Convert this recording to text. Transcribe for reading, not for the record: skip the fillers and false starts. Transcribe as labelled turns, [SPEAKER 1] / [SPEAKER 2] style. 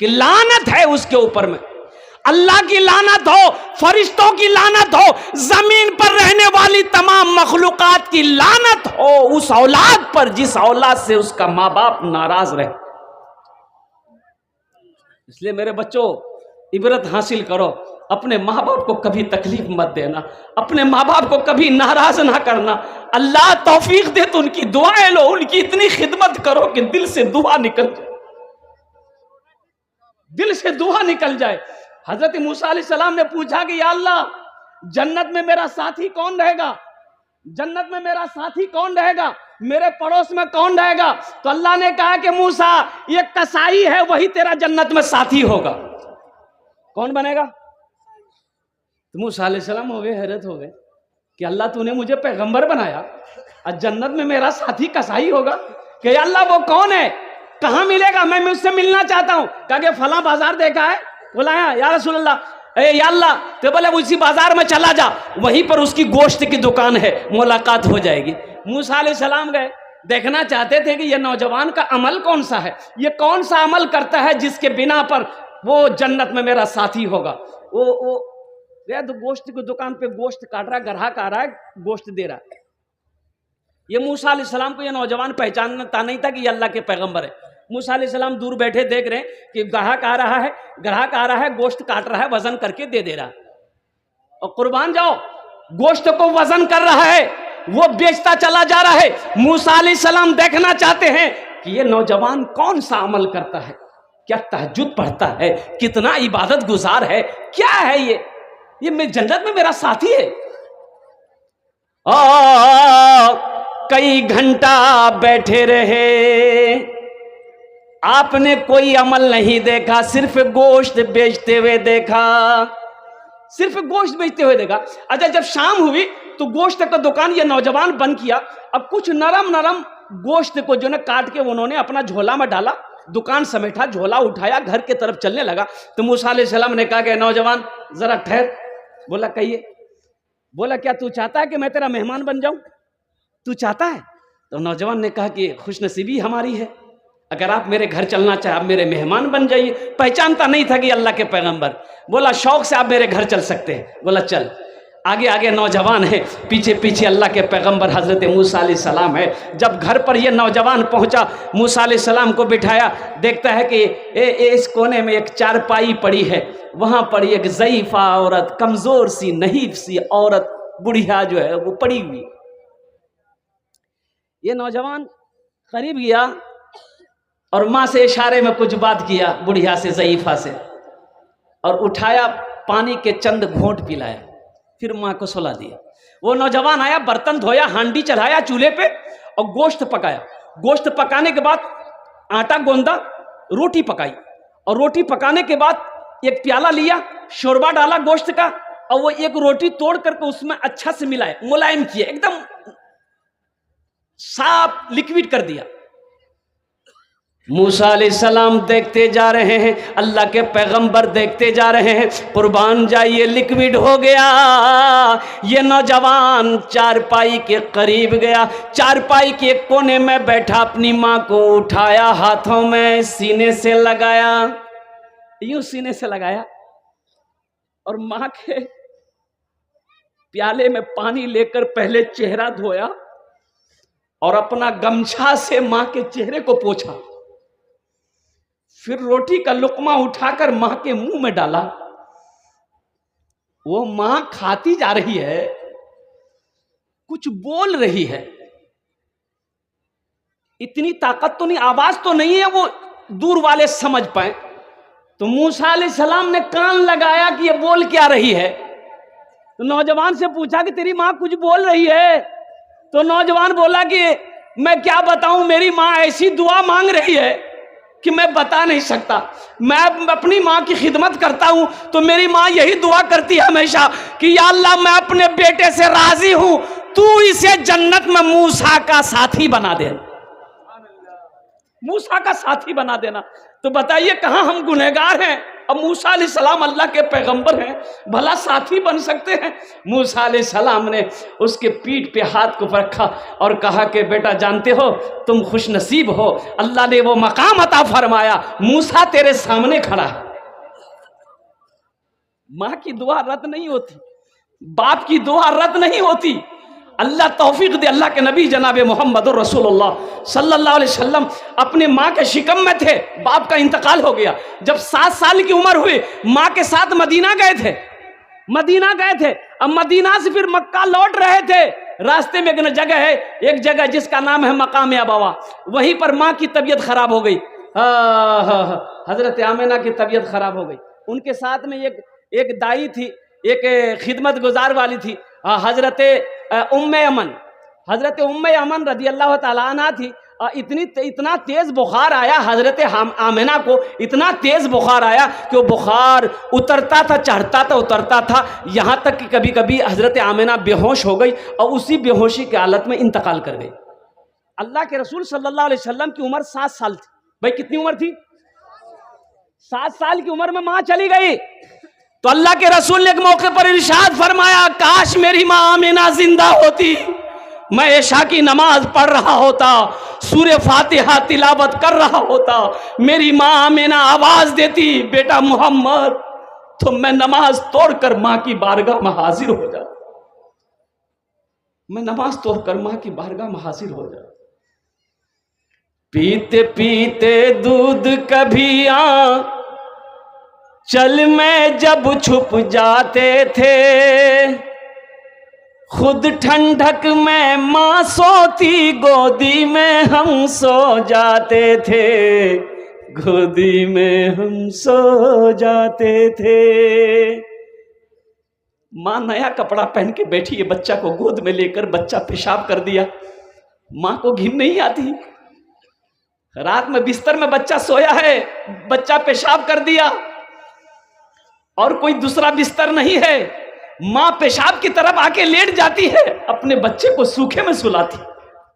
[SPEAKER 1] کہ لعنت ہے اس کے اوپر میں، اللہ کی لعنت ہو، فرشتوں کی لعنت ہو، زمین پر رہنے والی تمام مخلوقات کی لعنت ہو اس اولاد پر جس اولاد سے اس کا ماں باپ ناراض رہے۔ اس لیے میرے بچوں عبرت حاصل کرو، اپنے ماں باپ کو کبھی تکلیف مت دینا، اپنے ماں باپ کو کبھی ناراض نہ کرنا۔ اللہ توفیق دے تو ان کی دعائیں لو، ان کی اتنی خدمت کرو کہ دل سے دعا نکل جائے، دل سے دعا نکل جائے۔ حضرت موسیٰ علیہ السلام نے پوچھا کہ یا اللہ جنت میں میرا ساتھی کون رہے گا، جنت میں میرا ساتھی کون رہے گا، میرے پڑوس میں کون رہے گا؟ تو اللہ نے کہا کہ موسیٰ یہ کسائی ہے، وہی تیرا جنت میں ساتھی ہوگا۔ کون بنے گا؟ تو موسیٰ علیہ السلام ہو گئے، حیرت ہو گئے کہ اللہ تو نے مجھے پیغمبر بنایا اور جنت میں میرا ساتھی کسائی ہوگا؟ کہ یا اللہ وہ کون ہے، کہاں ملے گا، میں اس سے ملنا چاہتا ہوں۔ کہا کہ فلاں بازار دیکھا ہے؟ بولا یا رسول اللہ، یا اللہ، تو بولے اسی بازار میں چلا جا، وہیں پر اس کی گوشت کی دکان ہے، ملاقات ہو جائے گی۔ موسیٰ علیہ السلام گئے، دیکھنا چاہتے تھے کہ یہ نوجوان کا عمل کون سا ہے، یہ کون سا عمل کرتا ہے جس کے بنا پر وہ جنت میں میرا ساتھی ہوگا۔ وہ گیا تو گوشت کی دکان پہ گوشت کاٹ رہا ہے، گراہک آ رہا ہے، گوشت دے رہا ہے۔ یہ موسیٰ علیہ السلام کو یہ نوجوان پہچانتا نہیں تھا کہ یہ اللہ کے پیغمبر ہے۔ موسیٰ علیہ السلام دور بیٹھے دیکھ رہے ہیں کہ گراہک آ رہا ہے، گوشت کاٹ رہا ہے، وزن کر کے دے رہا ہے، اور قربان جاؤ گوشت کو وزن کر رہا ہے، وہ بیچتا چلا جا رہا ہے۔ موسیٰ علیہ السلام دیکھنا چاہتے ہیں کہ یہ نوجوان کون سا عمل کرتا ہے، کیا تہجد پڑھتا ہے، کتنا عبادت گزار ہے، کیا ہے یہ میں جنت میں میرا ساتھی ہے۔ کئی گھنٹہ بیٹھے رہے، آپ نے کوئی عمل نہیں دیکھا، صرف گوشت بیچتے ہوئے دیکھا، صرف گوشت بیچتے ہوئے دیکھا۔ اچھا جب شام ہوئی تو گوشت کا دکان یہ نوجوان بند کیا، اب کچھ نرم گوشت کو جو کاٹ کے انہوں نے اپنا جھولا میں ڈالا، دکان سمیٹا، جھولا اٹھایا، گھر کی طرف چلنے لگا۔ تو موسیٰ علیہ السلام نے کہا کہ نوجوان ذرا ٹھہر۔ بولا کہیے۔ بولا کیا تو چاہتا ہے کہ میں تیرا مہمان بن جاؤں، تو چاہتا ہے؟ تو نوجوان نے کہا کہ خوش نصیبی ہماری ہے، اگر آپ میرے گھر چلنا چاہیں آپ میرے مہمان بن جائیے۔ پہچانتا نہیں تھا کہ اللہ کے پیغمبر۔ بولا شوق سے آپ میرے گھر چل سکتے ہیں۔ بولا چل۔ آگے نوجوان ہے، پیچھے اللہ کے پیغمبر حضرت موسیٰ علیہ السلام ہے۔ جب گھر پر یہ نوجوان پہنچا، موسیٰ علیہ السلام کو بٹھایا، دیکھتا ہے کہ اس کونے میں ایک چارپائی پڑی ہے، وہاں پر ایک ضعیفہ عورت، کمزور سی نحیف سی عورت، بڑھیا جو ہے وہ پڑی ہوئی۔ یہ نوجوان قریب گیا اور ماں سے اشارے میں کچھ بات کیا، بڑھیا سے، ضعیفہ سے، اور اٹھایا، پانی کے چند گھونٹ پلایا، پھر ماں کو سلا دیا۔ وہ نوجوان آیا، برتن دھویا، ہانڈی چڑھایا چولہے پہ اور گوشت پکایا۔ گوشت پکانے کے بعد آٹا گوندا، روٹی پکائی، اور روٹی پکانے کے بعد ایک پیالہ لیا، شوربہ ڈالا گوشت کا، اور وہ ایک روٹی توڑ کر کے اس میں اچھا سے ملایا، ملائم کیا، ایک دم صاف لکوڈ کر دیا۔ موسیٰ علیہ السلام دیکھتے جا رہے ہیں، اللہ کے پیغمبر دیکھتے جا رہے ہیں، قربان جائیے لکوڈ ہو گیا۔ یہ نوجوان چارپائی کے قریب گیا، چارپائی کے ایک کونے میں بیٹھا، اپنی ماں کو اٹھایا، ہاتھوں میں سینے سے لگایا، یوں سینے سے لگایا، اور ماں کے پیالے میں پانی لے کر پہلے چہرہ دھویا اور اپنا گمچھا سے ماں کے چہرے کو پوچھا، پھر روٹی کا لقمہ اٹھا کر ماں کے منہ میں ڈالا۔ وہ ماں کھاتی جا رہی ہے، کچھ بول رہی ہے، اتنی طاقت تو نہیں، آواز تو نہیں ہے وہ دور والے سمجھ پائیں۔ تو موسیٰ علیہ السلام نے کان لگایا کہ یہ بول کیا رہی ہے۔ تو نوجوان سے پوچھا کہ تیری ماں کچھ بول رہی ہے؟ تو نوجوان بولا کہ میں کیا بتاؤں، میری ماں ایسی دعا مانگ رہی ہے کہ میں بتا نہیں سکتا۔ میں اپنی ماں کی خدمت کرتا ہوں تو میری ماں یہی دعا کرتی ہے ہمیشہ کہ یا اللہ میں اپنے بیٹے سے راضی ہوں، تو اسے جنت میں موسیٰ کا ساتھی بنا دے، موسیٰ کا ساتھی بنا دینا۔ تو بتائیے کہاں ہم گنہگار ہیں، اب موسیٰ علیہ السلام اللہ کے پیغمبر ہیں، بھلا ساتھی بن سکتے ہیں؟ موسیٰ علیہ السلام نے اس کے پیٹھ پہ ہاتھ کو رکھا اور کہا کہ بیٹا جانتے ہو تم خوش نصیب ہو، اللہ نے وہ مقام عطا فرمایا، موسیٰ تیرے سامنے کھڑا ہے۔ ماں کی دعا رد نہیں ہوتی، باپ کی دعا رد نہیں ہوتی۔ اللہ توفیق دے، اللہ کے نبی جناب محمد رسول اللہ صلی اللہ علیہ وسلم اپنے ماں کے شکم میں تھے، باپ کا انتقال ہو گیا، جب 7 سال کی عمر ہوئی ماں کے ساتھ مدینہ گئے تھے، اب مدینہ سے پھر مکہ لوٹ رہے تھے، راستے میں ایک جگہ ہے، ایک جگہ جس کا نام ہے مقام ابوا، وہیں پر ماں کی طبیعت خراب ہو گئی، حضرت آمنہ کی طبیعت خراب ہو گئی، ان کے ساتھ میں ایک دائی تھی، ایک خدمت گزار والی تھی، حضرت ام ایمن رضی اللہ تعالیٰ عنہ تھی۔ اتنا تیز بخار آیا حضرت آمنہ کو، اتنا تیز بخار آیا کہ وہ بخار اترتا تھا، چڑھتا تھا، اترتا تھا، یہاں تک کہ کبھی کبھی حضرت آمنہ بے ہوش ہو گئی اور اسی بے ہوشی کی حالت میں انتقال کر گئی۔ اللہ کے رسول صلی اللہ علیہ وسلم کی عمر 7 سال تھی۔ بھائی کتنی عمر تھی؟ 7 سال کی عمر میں ماں چلی گئی تو اللہ کے رسول نے ایک موقع پر ارشاد فرمایا، کاش میری ماں آمنہ زندہ ہوتی، میں عشاء کی نماز پڑھ رہا ہوتا، سورہ فاتحہ تلاوت کر رہا ہوتا، میری ماں آمنہ آواز دیتی بیٹا محمد، تو میں نماز توڑ کر ماں کی بارگاہ میں حاضر ہو جاتا، میں نماز توڑ کر ماں کی بارگاہ میں حاضر ہو جاتا۔ پیتے پیتے دودھ کبھی چل میں جب چھپ جاتے تھے، خود ٹھنڈک میں ماں سوتی، گودی میں ہم سو جاتے تھے، گودی میں ہم سو جاتے تھے۔ ماں نیا کپڑا پہن کے بیٹھی ہے، بچہ کو گود میں لے کر، بچہ پیشاب کر دیا، ماں کو گھن نہیں آتی، رات میں بستر میں بچہ سویا ہے، بچہ پیشاب کر دیا اور کوئی دوسرا بستر نہیں ہے، ماں پیشاب کی طرف آ کے لیٹ جاتی ہے، اپنے بچے کو سوکھے میں سلاتی۔